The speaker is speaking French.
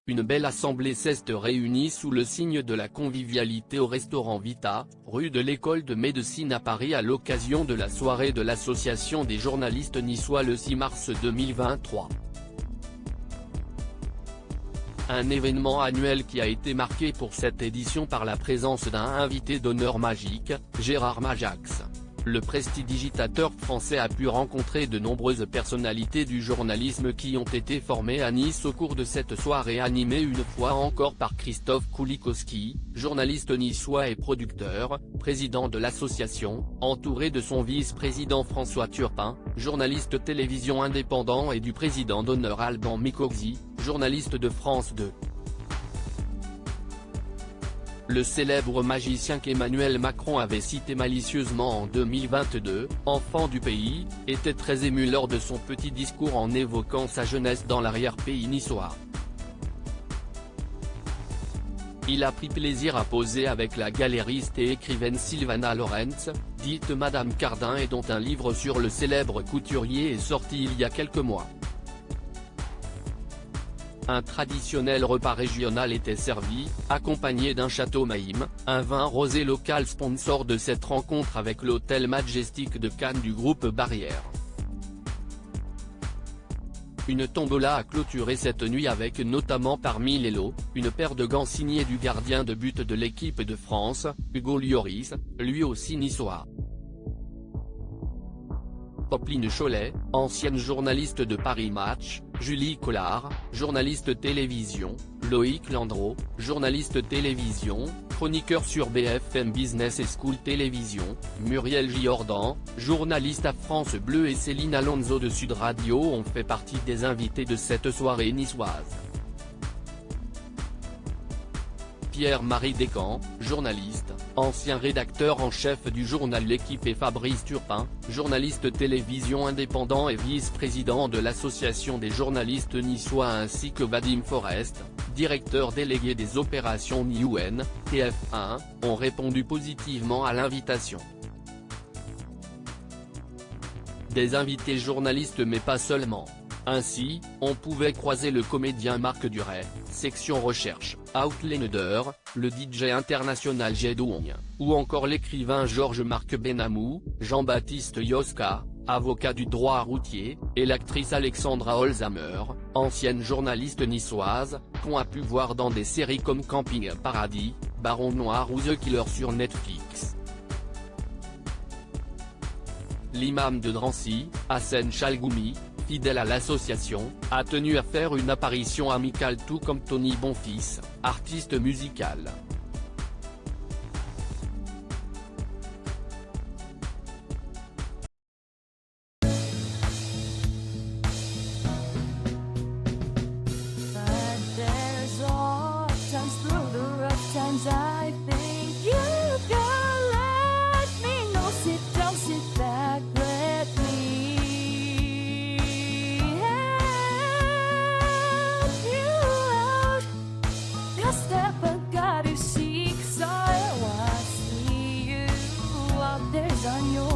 une belle assemblée s'est réunie sous le signe de la convivialité au restaurant Vita, rue de l'École de médecine à Paris à l'occasion de la soirée de l'Association des journalistes niçois le 6 mars 2023. Un événement annuel qui a été marqué pour cette édition par la présence d'un invité d'honneur magique, Gérard Majax. Le prestidigitateur français a pu rencontrer de nombreuses personnalités du journalisme qui ont été formées à Nice au cours de cette soirée animée une fois encore par Christophe Koulikowski, journaliste niçois et producteur, président de l'association, entouré de son vice-président François Turpin, journaliste télévision indépendant et du président d'honneur Alban Mikoczy, journaliste de France 2. Le célèbre magicien qu'Emmanuel Macron avait cité malicieusement en 2022, enfant du pays, était très ému lors de son petit discours en évoquant sa jeunesse dans l'arrière-pays niçois. Il a pris plaisir à poser avec la galériste et écrivaine Sylvana Lorenz, dite Madame Cardin et dont un livre sur le célèbre couturier est sorti il y a quelques mois. Un traditionnel repas régional était servi, accompagné d'un château Maïm, un vin rosé local sponsor de cette rencontre avec l'hôtel Majestic de Cannes du groupe Barrière. Une tombola a clôturé cette nuit avec notamment parmi les lots, une paire de gants signés du gardien de but de l'équipe de France, Hugo Lloris, lui aussi niçois. Popeline Cholet, ancienne journaliste de Paris Match, Julie Collard, journaliste télévision, Loïc Landreau, journaliste télévision, chroniqueur sur BFM Business et School Télévision, Muriel Giordan, journaliste à France Bleu et Céline Alonso de Sud Radio ont fait partie des invités de cette soirée niçoise. Pierre-Marie Descamps, journaliste, ancien rédacteur en chef du journal L'Équipe et Fabrice Turpin, journaliste télévision indépendant et vice-président de l'association des journalistes niçois ainsi que Vadim Forest, directeur délégué des opérations NION, TF1, ont répondu positivement à l'invitation. Des invités journalistes mais pas seulement. Ainsi, on pouvait croiser le comédien Marc Duret, section recherche, Outlander, le DJ international Jedouong, ou encore l'écrivain Georges-Marc Benamou, Jean-Baptiste Yoska, avocat du droit routier, et l'actrice Alexandra Holzamer, ancienne journaliste niçoise, qu'on a pu voir dans des séries comme Camping Paradis, Baron Noir ou The Killer sur Netflix. L'imam de Drancy, Hassen Chalgoumi, fidèle à l'association, a tenu à faire une apparition amicale tout comme Tony Bonfils, artiste musical. On your